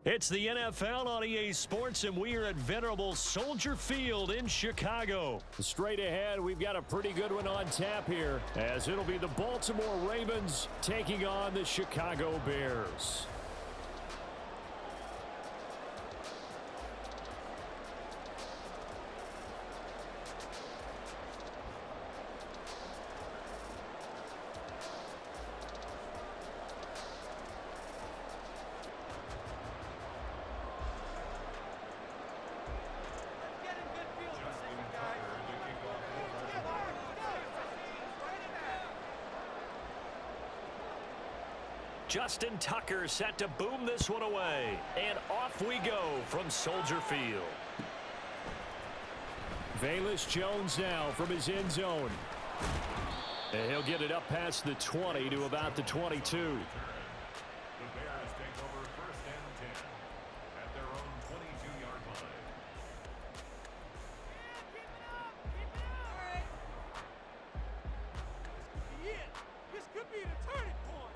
It's the NFL on EA Sports, and we are at venerable Soldier Field in Chicago. Straight ahead, we've got a pretty good one on tap here, as it'll be the Baltimore Ravens taking on the Chicago Bears. Justin Tucker set to boom this one away. And off we go from Soldier Field. Velus Jones now from his end zone. And he'll get it up past the 20 to about the 22. The Bears take over 1st and 10 at their own 22-yard line. This could be the turning point.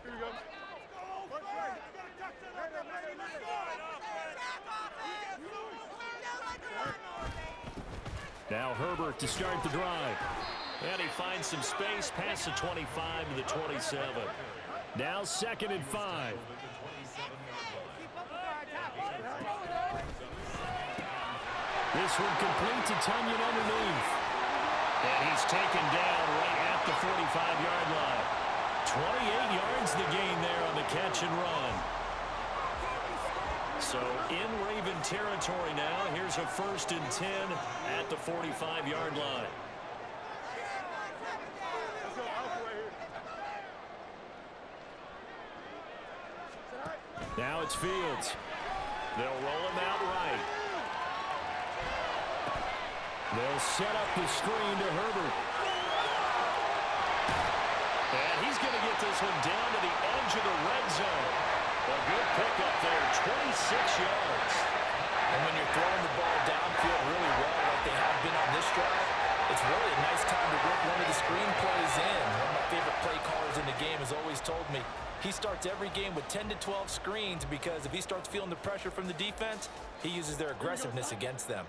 Here we go. Now Herbert to start the drive. And he finds some space past the 25 to the 27. Now 2nd and 5. This one complete to Tunyon underneath. And he's taken down right at the 45-yard line. 28 yards the gain there on the catch and run. So in Raven territory now. Here's a 1st and 10 at the 45-yard line. Now it's Fields. They'll roll him out right. They'll set up the screen to Herbert. And he's going to get this one down to the edge of the red zone. A good pickup there, 26 yards. And when you're throwing the ball downfield really well like they have been on this drive, it's really a nice time to work one of the screen plays in. One of my favorite play callers in the game has always told me he starts every game with 10 to 12 screens because if he starts feeling the pressure from the defense, he uses their aggressiveness against them.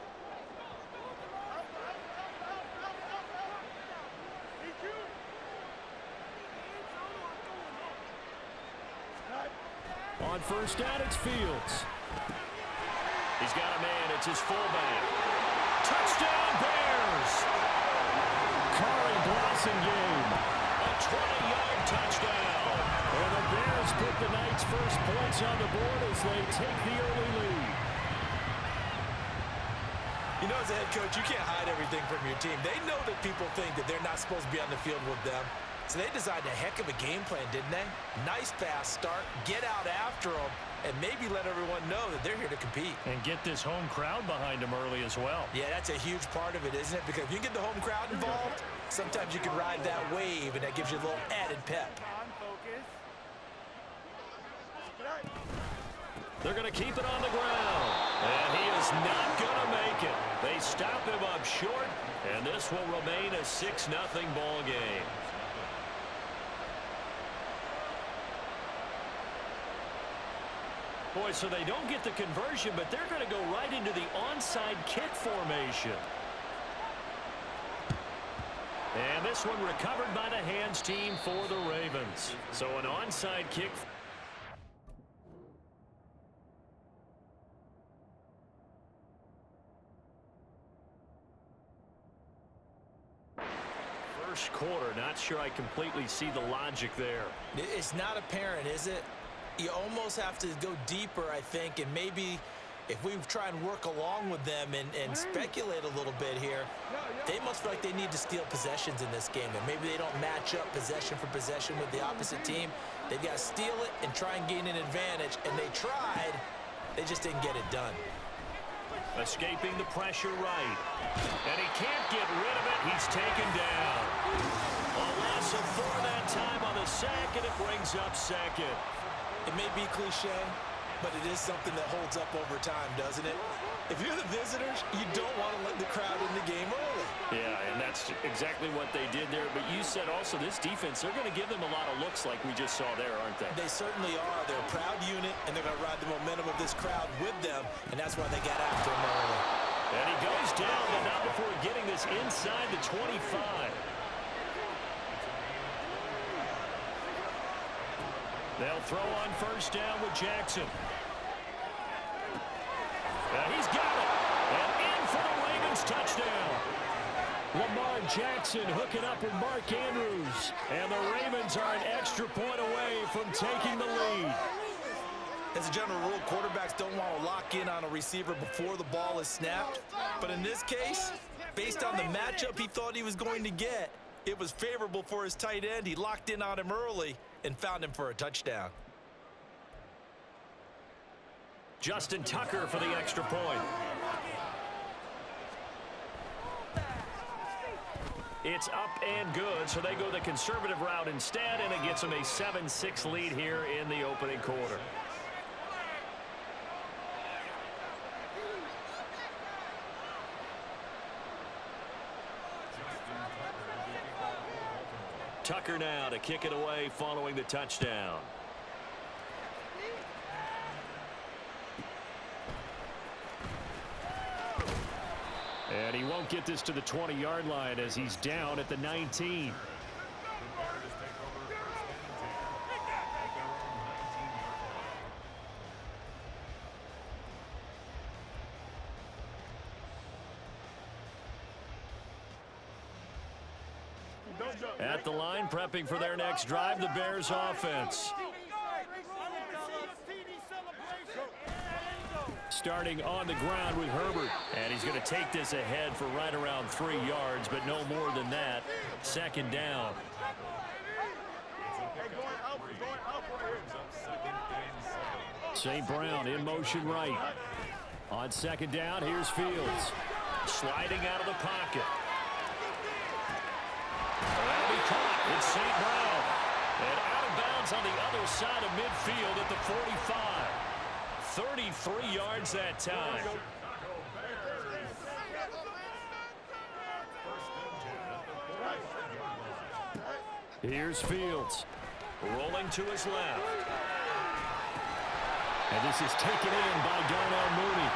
On 1st down, it's Fields. He's got a man. It's his fullback. Touchdown, Bears! Corey Blasingame. A 20-yard touchdown. And the Bears put the night's first points on the board as they take the early lead. You know, as a head coach, you can't hide everything from your team. They know that people think that they're not supposed to be on the field with them. So they designed a heck of a game plan, didn't they? Nice fast start, get out after them, and maybe let everyone know that they're here to compete. And get this home crowd behind them early as well. Yeah, that's a huge part of it, isn't it? Because if you get the home crowd involved, sometimes you can ride that wave, and that gives you a little added pep. They're going to keep it on the ground. And he is not going to make it. They stop him up short, and this will remain a 6-0 ball game. Boy, so they don't get the conversion, but they're going to go right into the onside kick formation. And this one recovered by the hands team for the Ravens. So an onside kick. First quarter, not sure I completely see the logic there. It's not apparent, is it? You almost have to go deeper, I think, and maybe if we try and work along with them and speculate a little bit here, they must feel like they need to steal possessions in this game, and maybe they don't match up possession for possession with the opposite team. They've got to steal it and try and gain an advantage, and they tried. They just didn't get it done. Escaping the pressure right. And he can't get rid of it. He's taken down. A loss of 4 that time on the sack, and it brings up 2nd. It may be cliche, but it is something that holds up over time, doesn't it? If you're the visitors, you don't want to let the crowd in the game early. Yeah, and that's exactly what they did there. But you said also this defense, they're going to give them a lot of looks like we just saw there, aren't they? They certainly are. They're a proud unit, and they're going to ride the momentum of this crowd with them, and that's why they got after him early. And he goes down, but not before getting this inside the 25. They'll throw on first down with Jackson. He's got it. And in for the Ravens touchdown. Lamar Jackson hooking up with Mark Andrews. And the Ravens are an extra point away from taking the lead. As a general rule, quarterbacks don't want to lock in on a receiver before the ball is snapped. But in this case, based on the matchup he thought he was going to get, it was favorable for his tight end. He locked in on him early and found him for a touchdown. Justin Tucker for the extra point. It's up and good, so they go the conservative route instead, and it gets them a 7-6 lead here in the opening quarter. Tucker now to kick it away following the touchdown. And he won't get this to the 20-yard line as he's down at the 19. At the line, prepping for their next drive, the Bears offense. Starting on the ground with Herbert. And he's going to take this ahead for right around 3 yards, but no more than that. Second down. St. Brown in motion right. On second down, here's Fields. Sliding out of the pocket. That'll be caught. It's St. Brown. And out of bounds on the other side of midfield at the 45. 33 yards that time. Here's Fields. Rolling to his left. And this is taken in by Darnell Mooney.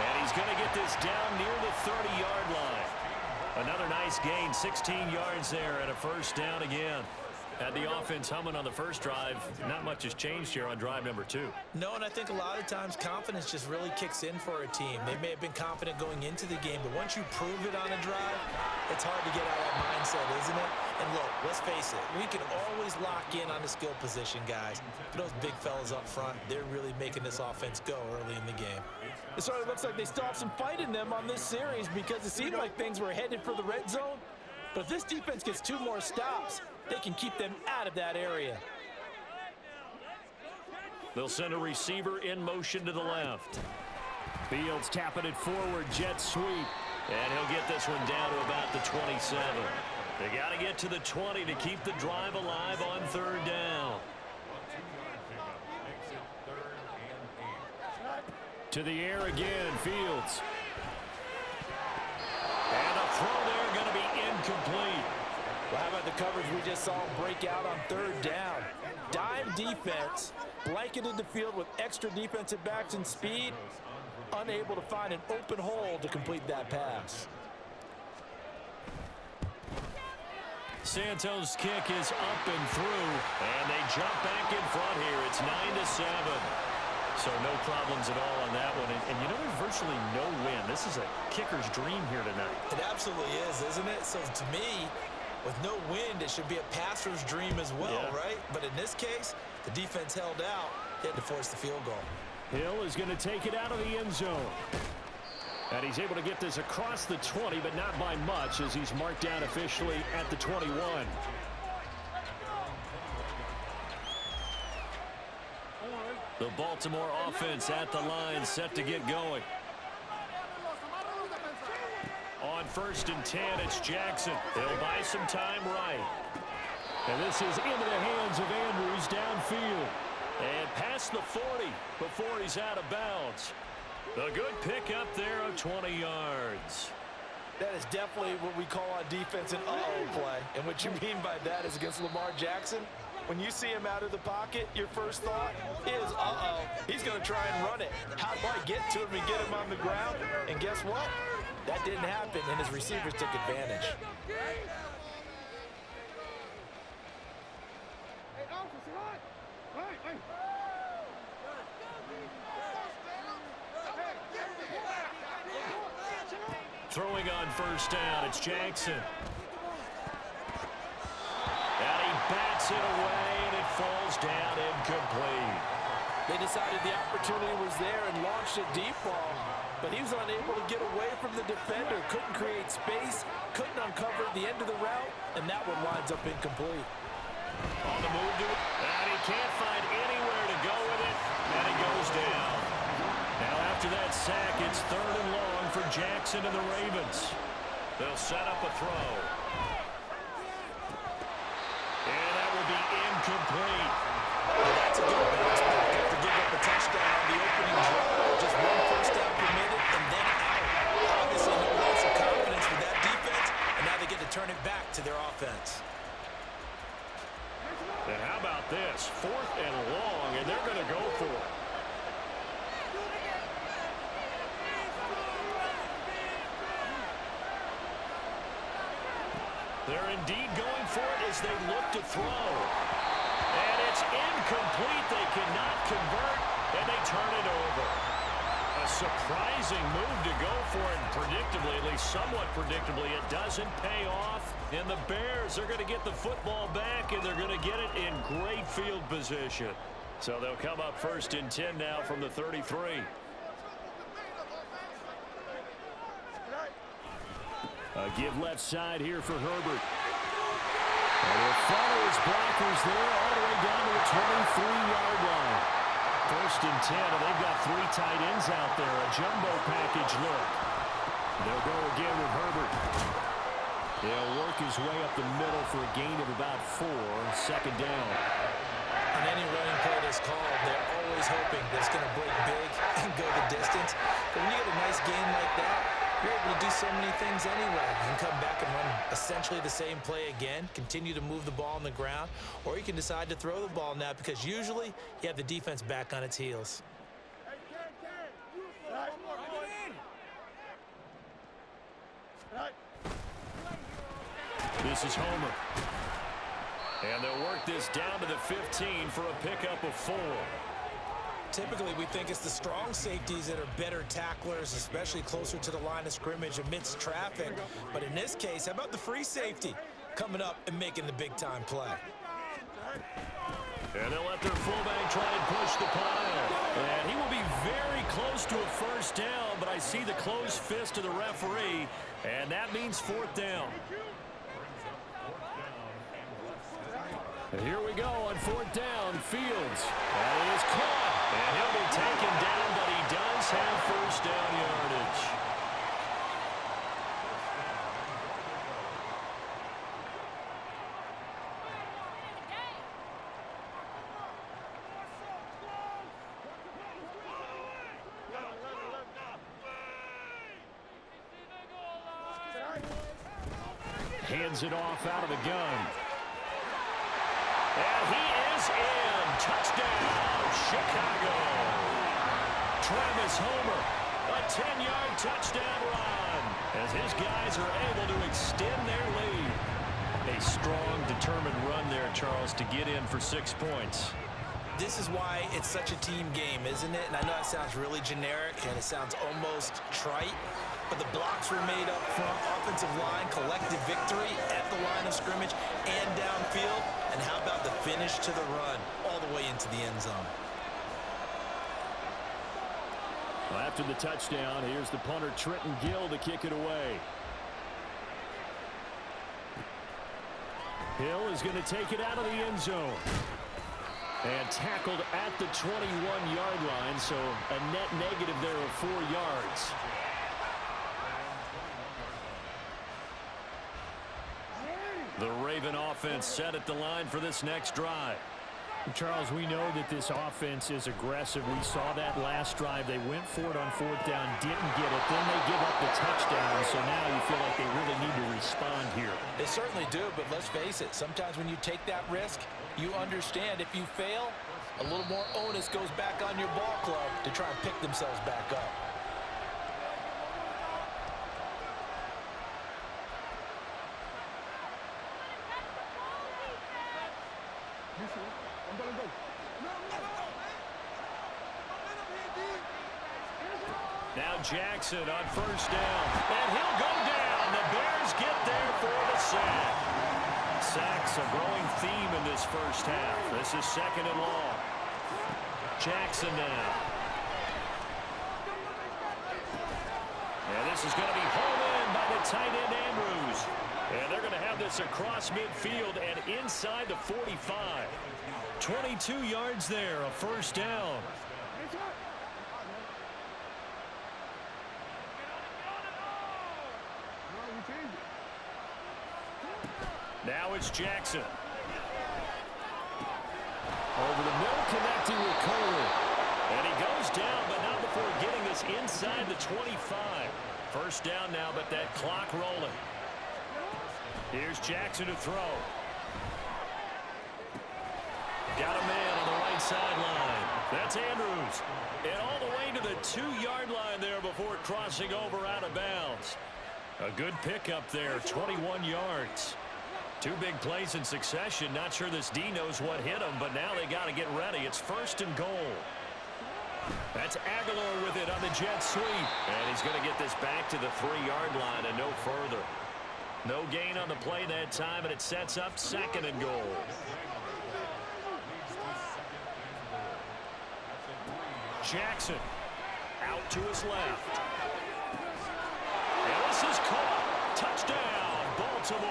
And he's going to get this down near the 30-yard line. Another nice gain, 16 yards there, and a first down again. Had the offense humming on the first drive. Not much has changed here on drive number 2. No, and I think a lot of times confidence just really kicks in for a team. They may have been confident going into the game, but once you prove it on a drive, it's hard to get out of that mindset, isn't it? And look, let's face it, we can always lock in on the skill position, guys. But those big fellas up front, they're really making this offense go early in the game. It sort of looks like they still have some fight in them on this series because it seemed like things were headed for the red zone. But if this defense gets 2 more stops, they can keep them out of that area. They'll send a receiver in motion to the left. Fields tapping it forward, jet sweep. And he'll get this one down to about the 27. They got to get to the 20 to keep the drive alive on third down. To the air again, Fields. And a throw there going to be incomplete. Well, how about the coverage we just saw break out on third down? Dime defense, blanketed the field with extra defensive backs and speed, unable to find an open hole to complete that pass. Santos' kick is up and through, and they jump back in front here. It's 9-7. So no problems at all on that one. And you know, there's virtually no win. This is a kicker's dream here tonight. It absolutely is, isn't it? So to me, with no wind, it should be a passer's dream as well, right? But in this case, the defense held out. They had to force the field goal. Hill is going to take it out of the end zone. And he's able to get this across the 20, but not by much as he's marked down officially at the 21. The Baltimore offense at the line, set to get going. On 1st and 10, it's Jackson. They'll buy some time right. And this is into the hands of Andrews downfield. And past the 40 before he's out of bounds. A good pickup there of 20 yards. That is definitely what we call on defense an uh-oh play. And what you mean by that is against Lamar Jackson, when you see him out of the pocket, your first thought is, uh-oh, he's going to try and run it. How do I get to him and get him on the ground? And guess what? That didn't happen, and his receivers took advantage. Throwing on first down, it's Jackson. And he bats it away, and it falls down incomplete. They decided the opportunity was there and launched a deep ball, but he was unable to get away from the defender, couldn't create space, couldn't uncover the end of the route, and that one winds up incomplete. On the move to it, and he can't find anywhere to go with it, and it goes down. Now after that sack, it's 3rd and long for Jackson and the Ravens. They'll set up a throw. And that will be incomplete. That's a good bounce back after giving up a touchdown on the opening drive. Just one first down permitted and then out. Obviously no loss of confidence with that defense, and now they get to turn it back to their offense. And how about this? 4th and long, and they're going to go for it. They're indeed going for it as they look to throw. And it's incomplete. They cannot convert, and they turn it over. A surprising move to go for it. Predictably, at least somewhat predictably, it doesn't pay off. And the Bears are going to get the football back, and they're going to get it in great field position. So they'll come up 1st and 10 now from the 33. A give left side here for Herbert. And he'll follow his blockers there all the way down to the 23-yard line. 1st and 10, and they've got 3 tight ends out there. A jumbo package look. They'll go again with Herbert. He'll work his way up the middle for a gain of about 4. 2nd down. On any running play that's called, they're always hoping that it's going to break big and go the distance. But when you get a nice game like that, you're able to do so many things anyway. You can come back and run essentially the same play again, continue to move the ball on the ground, or you can decide to throw the ball now because usually you have the defense back on its heels. This is Homer. And they'll work this down to the 15 for a pickup of 4. Typically, we think it's the strong safeties that are better tacklers, especially closer to the line of scrimmage amidst traffic. But in this case, how about the free safety coming up and making the big-time play? And they'll let their fullback try and push the pile. And he will be very close to a 1st down, but I see the closed fist of the referee, and that means 4th down. And here we go on 4th down, Fields. And it is caught. And he'll be taken down, but he does have 1st down yardage. Hands it off out of the gun. And he is in. Touchdown, Chicago. Travis Homer, a 10-yard touchdown run as his guys are able to extend their lead. A strong, determined run there, Charles, to get in for 6 points. This is why it's such a team game, isn't it? And I know that sounds really generic and it sounds almost trite, but the blocks were made up front, offensive line, collective victory at the line of scrimmage and downfield. And how about the finish to the run all the way into the end zone? Well, after the touchdown, here's the punter, Trenton Gill, to kick it away. Hill is going to take it out of the end zone. And tackled at the 21-yard line, so a net negative there of 4 yards. The Raven offense set at the line for this next drive. Charles, we know that this offense is aggressive. We saw that last drive. They went for it on fourth down, didn't get it. Then they give up the touchdown, so now you feel like they really need to respond here. They certainly do, but let's face it. Sometimes when you take that risk, you understand if you fail, a little more onus goes back on your ball club to try and pick themselves back up. Now Jackson on first down, and he'll go down. The Bears get there for the sack. Sacks a growing theme in this first half. This is second and long. Jackson now. And this is going to be hauled in by the tight end Andrews. And they're going to have this across midfield and inside the 45. 22 yards there, a first down. Now it's Jackson. Over the middle, connecting with Cole. And he goes down, but not before getting this inside the 25. First down now, but that clock rolling. Here's Jackson to throw. Got a man on the right sideline. That's Andrews. And all the way to the 2-yard line there before crossing over out of bounds. A good pickup there, 21 yards. Two big plays in succession. Not sure this D knows what hit him, but now they got to get ready. It's first and goal. That's Aguilar with it on the jet sweep. And he's going to get this back to the 3-yard line and no further. No gain on the play that time, and it sets up second and goal. Jackson out to his left. And this is caught. Touchdown, Baltimore.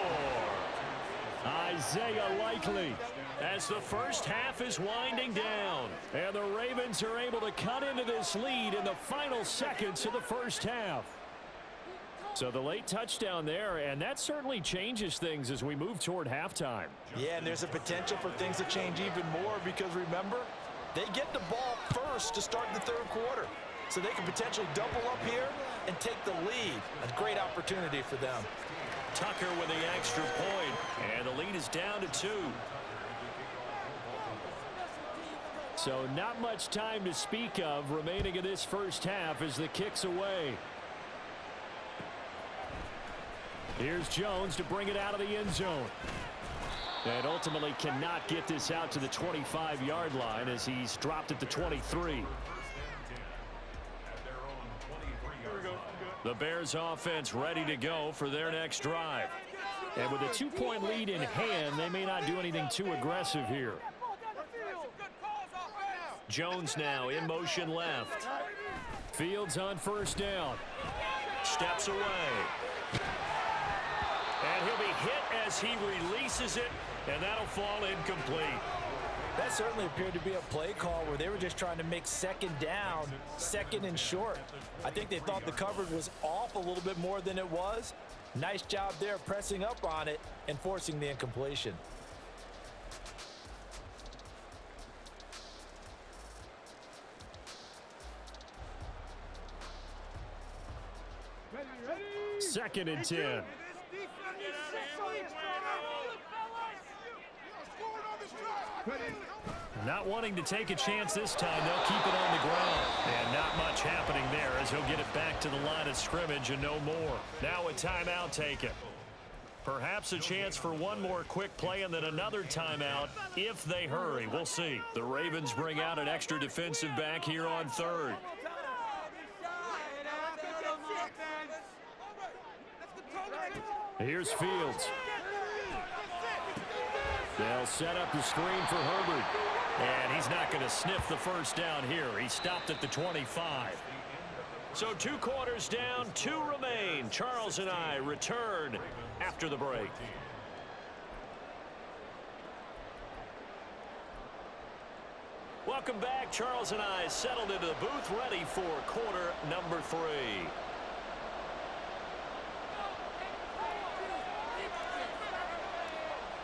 Isaiah Likely as the first half is winding down. And the Ravens are able to cut into this lead in the final seconds of the first half. So the late touchdown there, and that certainly changes things as we move toward halftime. Yeah, and there's a potential for things to change even more because, remember, they get the ball first to start the third quarter. So they can potentially double up here and take the lead. A great opportunity for them. Tucker with the extra point, and the lead is down to 2. So not much time to speak of remaining in this first half as the kick's away. Here's Jones to bring it out of the end zone. And ultimately cannot get this out to the 25-yard line as he's dropped at the 23. The Bears offense ready to go for their next drive. And with a 2-point lead in hand, they may not do anything too aggressive here. Jones now in motion left. Fields on first down. Steps away. And he'll be hit as he releases it, and that'll fall incomplete. That certainly appeared to be a play call where they were just trying to make second down, second and short. I think they thought the coverage was off a little bit more than it was. Nice job there pressing up on it and forcing the incompletion. Second and 10. Not wanting to take a chance this time, they'll keep it on the ground. And not much happening there as he'll get it back to the line of scrimmage and no more. Now a timeout taken. Perhaps a chance for one more quick play and then another timeout if they hurry. We'll see. The Ravens bring out an extra defensive back here on third. Here's Fields. They'll set up the screen for Herbert. And he's not going to sniff the first down here. He stopped at the 25. So 2 quarters down, 2 remain. Charles and I return after the break. Welcome back. Charles and I settled into the booth ready for quarter number 3.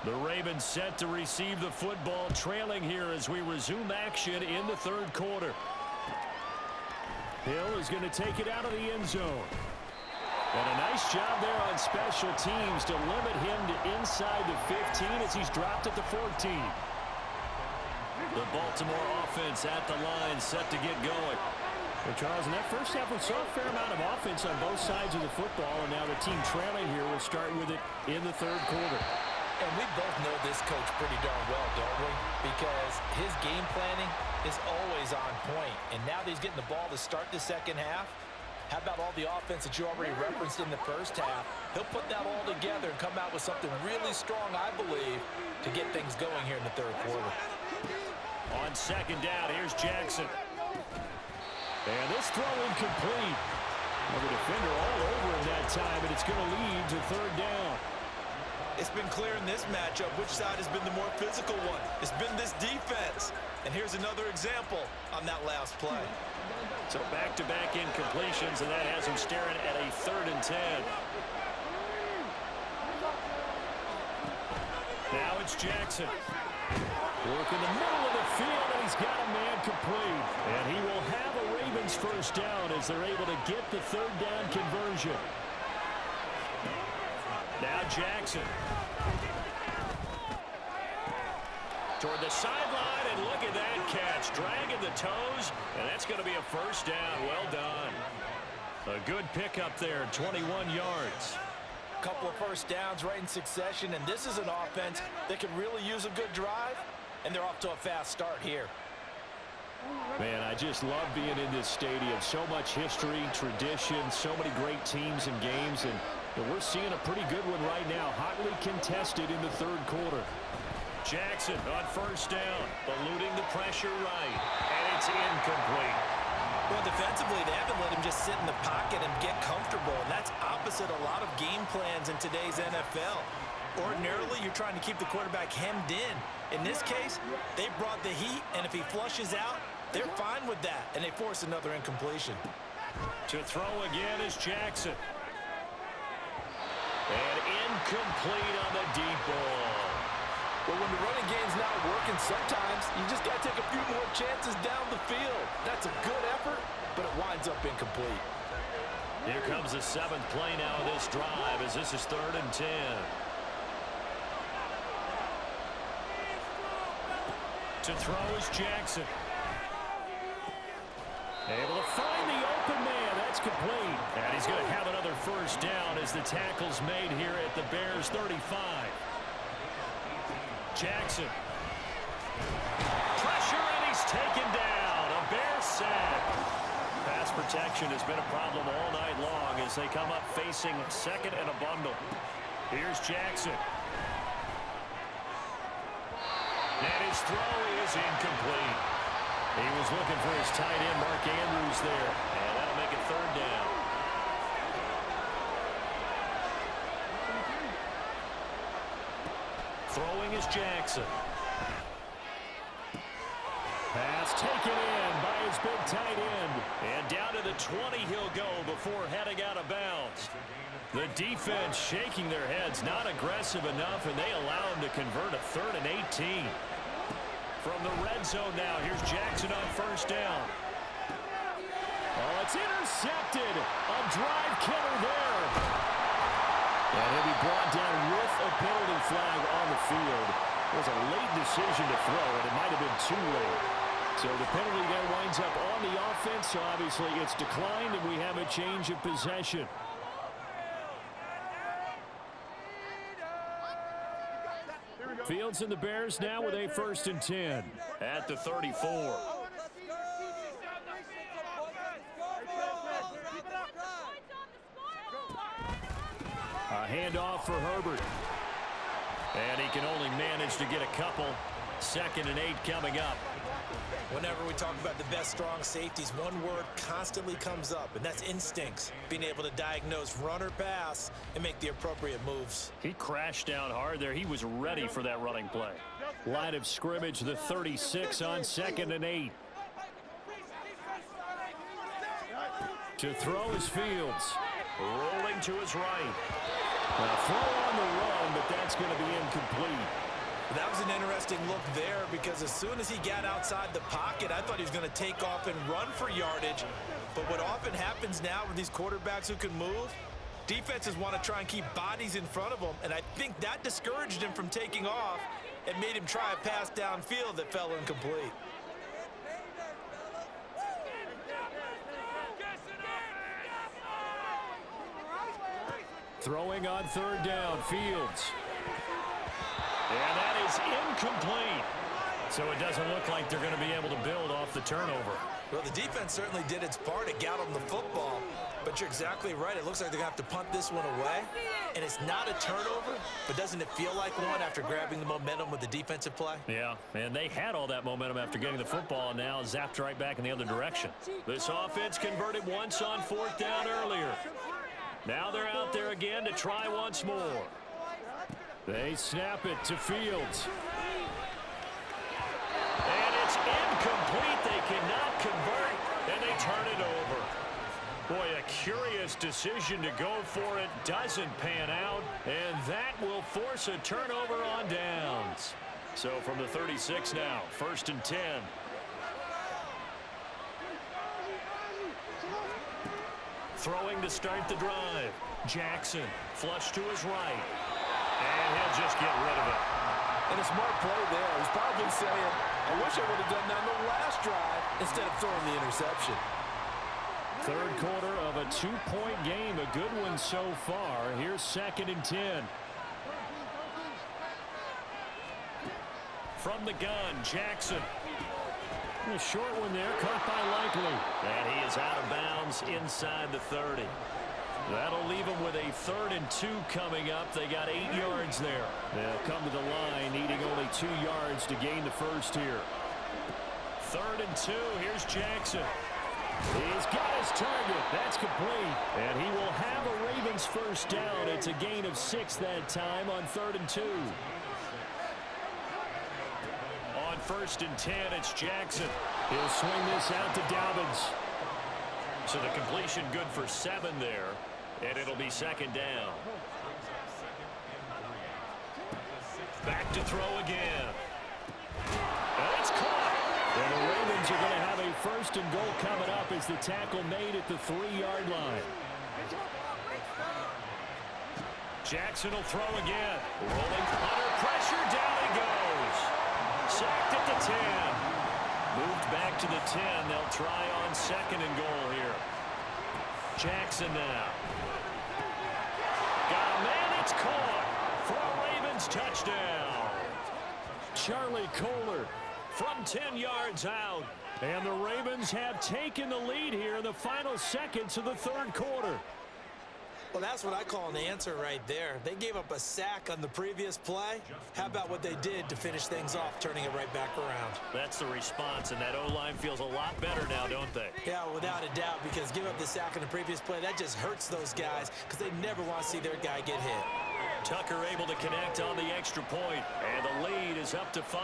The Ravens set to receive the football, trailing here as we resume action in the third quarter. Hill is going to take it out of the end zone. And a nice job there on special teams to limit him to inside the 15 as he's dropped at the 14. The Baltimore offense at the line set to get going. Well, Charles, in that first half, we saw a fair amount of offense on both sides of the football, and now the team trailing here will start with it in the third quarter. And we both know this coach pretty darn well, don't we? Because his game planning is always on point. And now that he's getting the ball to start the second half, how about all the offense that you already referenced in the first half? He'll put that all together and come out with something really strong, I believe, to get things going here in the third quarter. On second down, here's Jackson. And this throw incomplete. Well, the defender all over him that time, and it's going to lead to third down. It's been clear in this matchup which side has been the more physical one. It's been this defense. And here's another example on that last play. So back-to-back incompletions, and that has him staring at a 3rd and 10. Now it's Jackson. Work in the middle of the field, and he's got a man complete. And he will have a Ravens first down as they're able to get the 3rd down conversion. Now Jackson. Toward the sideline, and look at that catch. Dragging the toes, and that's going to be a first down. Well done. A good pickup there, 21 yards. A couple of first downs right in succession, and this is an offense that could really use a good drive, and they're off to a fast start here. Man, I just love being in this stadium. So much history, tradition, so many great teams and games, and we're seeing a pretty good one right now, hotly contested in the third quarter. Jackson on first down, eluding the pressure right, and it's incomplete. Well, defensively, they haven't let him just sit in the pocket and get comfortable, and that's opposite a lot of game plans in today's NFL. Ordinarily, you're trying to keep the quarterback hemmed in. In this case, they brought the heat, and if he flushes out, they're fine with that, and they force another incompletion. To throw again is Jackson. And incomplete on the deep ball. Well, when the running game's not working, sometimes you just got to take a few more chances down the field. That's a good effort, but it winds up incomplete. Here comes the 7th play now of this drive as this is 3rd and 10. To throw is Jackson. Able to find the open man. That's complete. And he's going to have another first down as the tackle's made here at the Bears 35. Jackson. Pressure, and he's taken down. A Bears sack. Pass protection has been a problem all night long as they come up facing 2nd and a bundle. Here's Jackson. And his throw is incomplete. He was looking for his tight end, Mark Andrews, there. And that'll make it 3rd down. Throwing is Jackson. Pass taken in by his big tight end. And down to the 20 he'll go before heading out of bounds. The defense shaking their heads, not aggressive enough, and they allow him to convert a 3rd and 18. From the red zone now, here's Jackson on first down. Oh, it's intercepted. A drive killer there. And he'll be brought down with a penalty flag on the field. It was a late decision to throw, and it might have been too late. So the penalty there winds up on the offense, so obviously it's declined, and we have a change of possession. Fields and the Bears now with a 1st and 10 at the 34. A handoff for Herbert. And he can only manage to get a couple. 2nd and 8 coming up. Whenever we talk about the best strong safeties, one word constantly comes up, and that's instincts. Being able to diagnose run or pass and make the appropriate moves. He crashed down hard there. He was ready for that running play. Line of scrimmage, the 36 on 2nd and 8. To throw is Fields. Rolling to his right. Now throw on the run, but that's going to be incomplete. That was an interesting look there because as soon as he got outside the pocket, I thought he was going to take off and run for yardage. But what often happens now with these quarterbacks who can move, defenses want to try and keep bodies in front of them, and I think that discouraged him from taking off and made him try a pass downfield that fell incomplete. Throwing on third down, Fields. And that is incomplete. So it doesn't look like they're going to be able to build off the turnover. Well, the defense certainly did its part to get them the football, but you're exactly right. It looks like they're going to have to punt this one away, and it's not a turnover, but doesn't it feel like one after grabbing the momentum with the defensive play? Yeah, and they had all that momentum after getting the football, and now zapped right back in the other direction. This offense converted once on fourth down earlier. Now they're out there again to try once more. They snap it to Fields. And it's incomplete. They cannot convert, and they turn it over. Boy, a curious decision to go for it. Doesn't pan out, and that will force a turnover on downs. So from the 36 now, 1st and 10. Throwing to start the drive. Jackson, flush to his right. And he'll just get rid of it. And a smart play there. He's probably saying, I wish I would have done that on the last drive instead of throwing the interception. Third quarter of a 2-point game. A good one so far. Here's 2nd and 10. From the gun, Jackson. A short one there, caught by Likely. And he is out of bounds inside the 30. That'll leave them with a 3rd and 2 coming up. They got 8 yards there. They'll come to the line needing only 2 yards to gain the first here. 3rd and 2. Here's Jackson. He's got his target. That's complete. And he will have a Ravens first down. It's a gain of 6 that time on 3rd and 2. On 1st and 10, it's Jackson. He'll swing this out to Dobbins. So the completion good for 7 there. And it'll be 2nd down. Back to throw again. And it's caught. And the Ravens are going to have a 1st and goal coming up as the tackle made at the 3-yard line. Jackson will throw again. Rolling under pressure. Down he goes. Sacked at the 10. Moved back to the 10. They'll try on 2nd and goal here. Jackson now. Got a man, it's caught for a Ravens touchdown. Charlie Kohler from 10 yards out. And the Ravens have taken the lead here in the final seconds of the 3rd quarter. Well, that's what I call an answer right there. They gave up a sack on the previous play. How about what they did to finish things off, turning it right back around? That's the response, and that O-line feels a lot better now, don't they? Yeah, without a doubt, because give up the sack on the previous play, that just hurts those guys because they never want to see their guy get hit. Tucker able to connect on the extra point, and the lead is up to 5.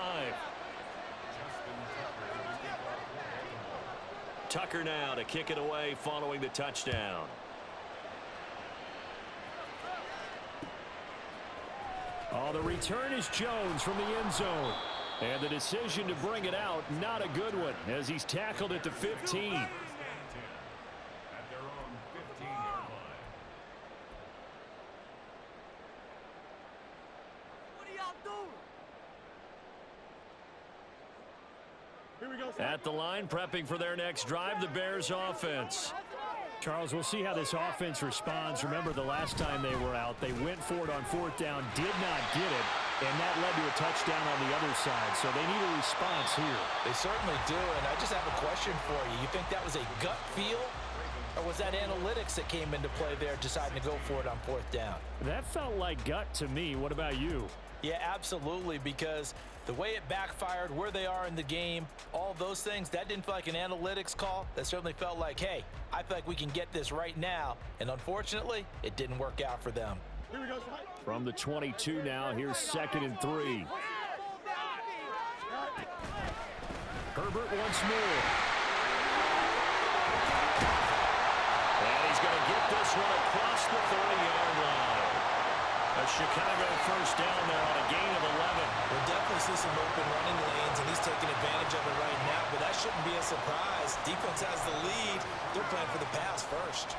Tucker now to kick it away following the touchdown. Oh, the return is Jones from the end zone. And the decision to bring it out, not a good one, as he's tackled at the 15. At their own 15-yard line. What are y'all doing? Here we go. At the line, prepping for their next drive, the Bears offense. Charles, we'll see how this offense responds. Remember, the last time they were out, they went for it on 4th down, did not get it, and that led to a touchdown on the other side. So they need a response here. They certainly do, and I just have a question for you. You think that was a gut feel, or was that analytics that came into play there deciding to go for it on 4th down? That felt like gut to me. What about you? Yeah, absolutely, because the way it backfired, where they are in the game, all those things, that didn't feel like an analytics call. That certainly felt like, hey, I feel like we can get this right now. And unfortunately, it didn't work out for them. Here we go. From the 22 now, here's 2nd and 3. Herbert once more. And he's going to get this one across the 30-yard line. A Chicago first down there on a gain of 11. We'll definitely see some open running lanes, and he's taking advantage of it right now, but that shouldn't be a surprise. Defense has the lead. They're playing for the pass first.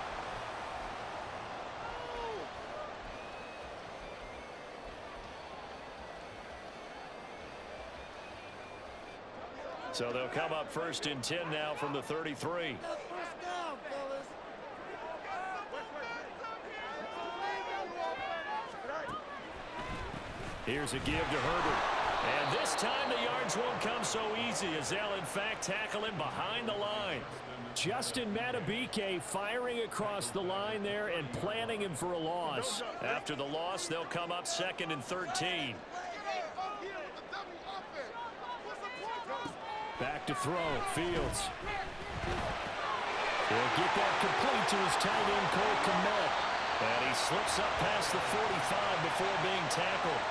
So they'll come up first and 10 now from the 33. Here's a give to Herbert. And this time the yards won't come so easy as they'll in fact tackle him behind the line. Justin Madubuike firing across the line there and planning him for a loss. After the loss, they'll come up second and 13. Back to throw. Fields. He'll get that complete to his tight end, Cole Kmet. And he slips up past the 45 before being tackled.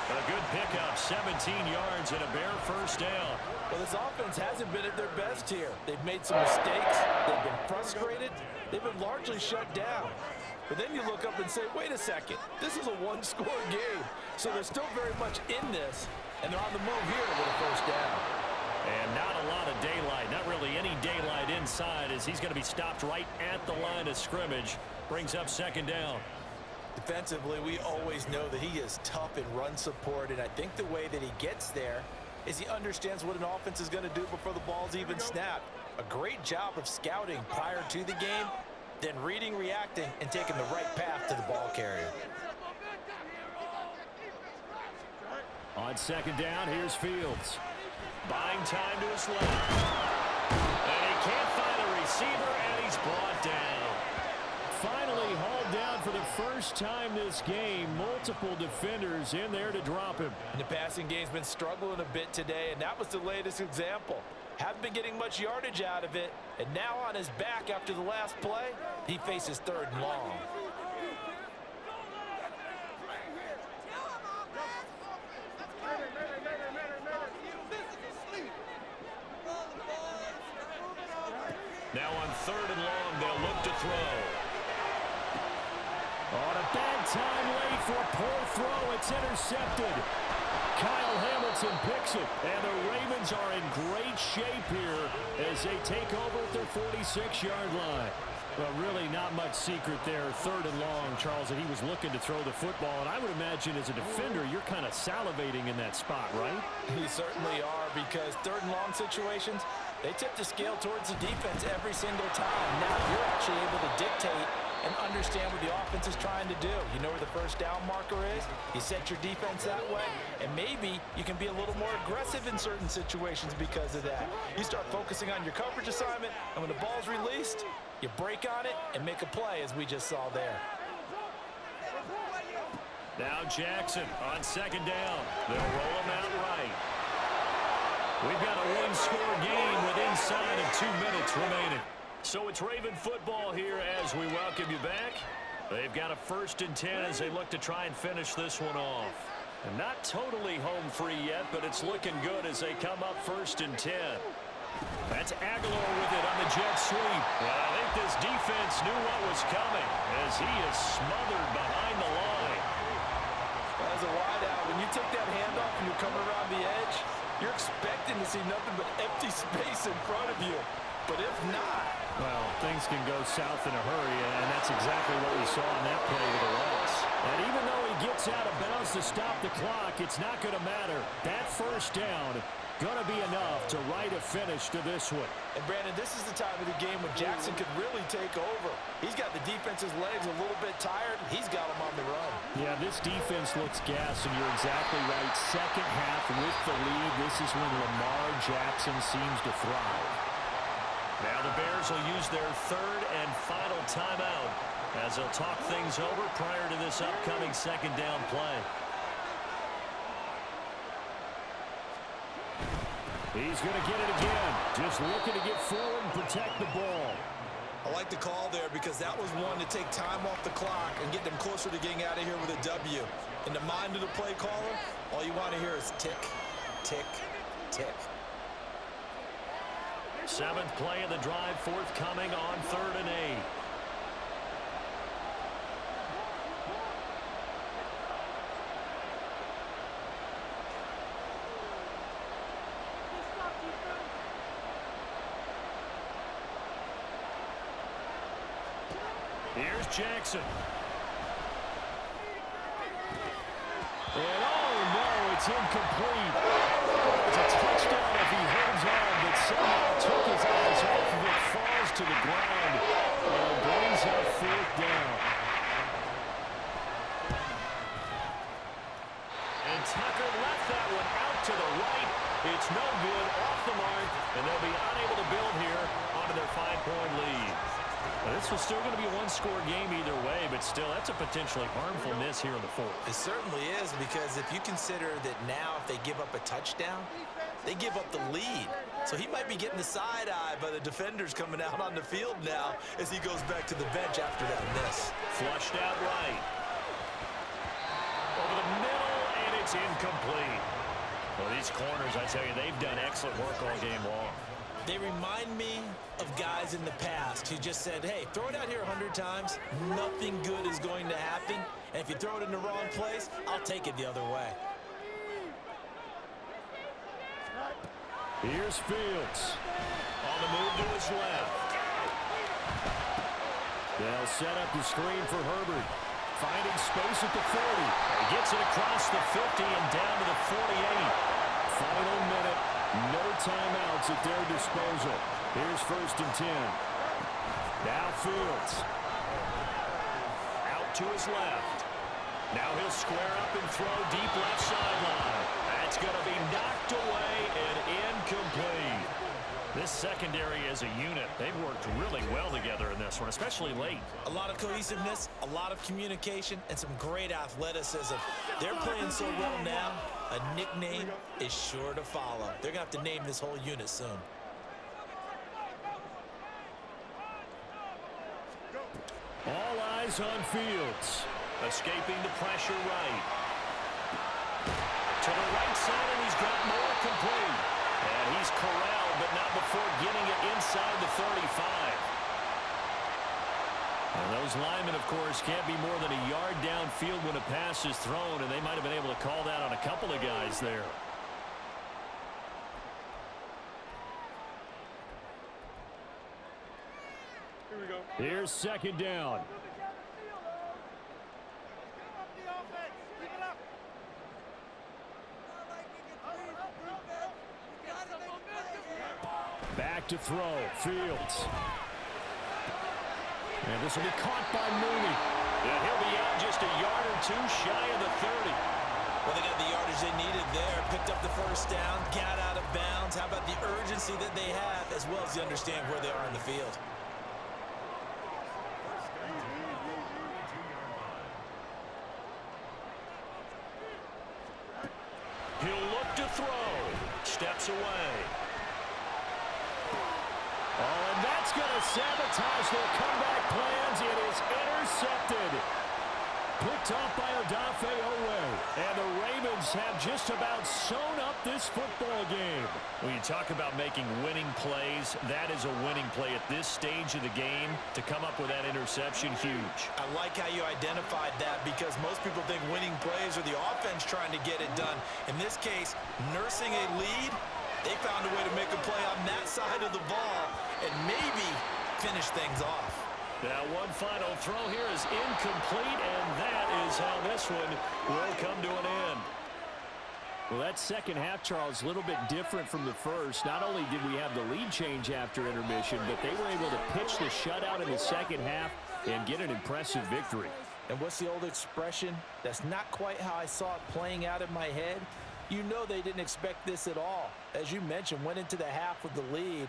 A good pickup, 17 yards and a bare first down. Well, this offense hasn't been at their best here. They've made some mistakes. They've been frustrated. They've been largely shut down. But then you look up and say, wait a second, this is a one-score game. So they're still very much in this, and they're on the move here with a first down. And not a lot of daylight, not really any daylight inside as he's going to be stopped right at the line of scrimmage. Brings up second down. Defensively, we always know that he is tough in run support, and I think the way that he gets there is he understands what an offense is going to do before the ball's even snapped. A great job of scouting prior to the game, then reading, reacting, and taking the right path to the ball carrier. On second down, here's Fields. Buying time to his left. And he can't find a receiver, and he's brought down. Finally hauled down for the first time this game. Multiple defenders in there to drop him. And the passing game's been struggling a bit today, and that was the latest example. Haven't been getting much yardage out of it, and now on his back after the last play, he faces third and long. Now on third and long, they'll look to throw. On a bad time late for a poor throw. It's intercepted. Kyle Hamilton picks it. And the Ravens are in great shape here as they take over at their 46-yard line. Well, really not much secret there. Third and long, Charles, and he was looking to throw the football. And I would imagine as a defender, you're kind of salivating in that spot, right? You certainly are, because third and long situations, they tip the scale towards the defense every single time. Now you're actually able to dictate and understand what the offense is trying to do. You know where the first down marker is. You set your defense that way, and maybe you can be a little more aggressive in certain situations because of that. You start focusing on your coverage assignment, and when the ball's released, you break on it and make a play, as we just saw there. Now Jackson on second down. They'll roll him out right. We've got a one-score game with inside of 2 minutes remaining. So it's Raven football here as we welcome you back. They've got a first and 10 as they look to try and finish this one off. And not totally home free yet, but it's looking good as they come up first and 10. That's Aguilar with it on the jet sweep. And I think this defense knew what was coming as he is smothered behind the line. As a wideout, when you take that handoff and you're coming around the edge, you're expecting to see nothing but empty space in front of you. But if not, well, things can go south in a hurry, and that's exactly what we saw in that play with the loss. And even though he gets out of bounds to stop the clock, it's not going to matter. That first down going to be enough to write a finish to this one. And Brandon, this is the time of the game when Jackson could really take over. He's got the defense's legs a little bit tired. He's got them on the run. Yeah, this defense looks gassed, and you're exactly right. Second half with the lead, this is when Lamar Jackson seems to thrive. Now the Bears will use their third and final timeout as they'll talk things over prior to this upcoming second down play. He's going to get it again. Just looking to get forward and protect the ball. I like the call there because that was one to take time off the clock and get them closer to getting out of here with a W. In the mind of the play caller, all you want to hear is tick, tick, tick. Seventh play of the drive forthcoming on 3rd and 8. Here's Jackson. And oh no, it's incomplete. It's a touchdown if he holds on, but somehow took his eyes off of it, falls to the ground, and brings up 4th down. And Tucker left that one out to the right. It's no good, off the mark, and they'll be unable to build here onto their 5-point lead. Now, this was still going to be a one-score game either way, but still, that's a potentially harmful miss here in the 4th. It certainly is, because if you consider that now if they give up a touchdown, they give up the lead. So he might be getting the side eye by the defenders coming out on the field now as he goes back to the bench after that miss. Flushed out right. Over the middle, and it's incomplete. Well, these corners, I tell you, they've done excellent work all game long. They remind me of guys in the past who just said, hey, throw it out here 100 times, nothing good is going to happen, and if you throw it in the wrong place, I'll take it the other way. Here's Fields. On the move to his left. They'll set up the screen for Herbert. Finding space at the 40. He gets it across the 50 and down to the 48. Final minute. No timeouts at their disposal. Here's 1st and 10. Now Fields. Out to his left. Now he'll square up and throw deep left sideline. That's going to be knocked away and incomplete. This secondary as a unit, they've worked really well together in this one, especially late. A lot of cohesiveness, a lot of communication, and some great athleticism. They're playing so well now, a nickname is sure to follow. They're going to have to name this whole unit soon. All eyes on Fields. Escaping the pressure right. To the right side, and he's got more complete. And he's corralled, but not before getting it inside the 35. And those linemen, of course, can't be more than a yard downfield when a pass is thrown, and they might have been able to call that on a couple of guys there. Here we go. Here's 2nd down. Back to throw. Fields. And this will be caught by Mooney. And he'll be out just a yard or two shy of the 30. Well, they got the yardage they needed there. Picked up the 1st down, got out of bounds. How about the urgency that they have, as well as they understand where they are in the field? He'll look to throw. Steps away. Oh, and that's going to sabotage their comeback plans. It is intercepted. Picked off by Odafe Owe. And the Ravens have just about sewn up this football game. When you talk about making winning plays, that is a winning play at this stage of the game. To come up with that interception, huge. I like how you identified that, because most people think winning plays are the offense trying to get it done. In this case, nursing a lead, they found a way to make a play on that side of the ball and maybe finish things off. Now one final throw here is incomplete, and that is how this one will come to an end. Well, that second half, Charles, a little bit different from the first. Not only did we have the lead change after intermission, but they were able to pitch the shutout in the second half and get an impressive victory. And what's the old expression? That's not quite how I saw it playing out in my head. You know they didn't expect this at all. As you mentioned, went into the half with the lead,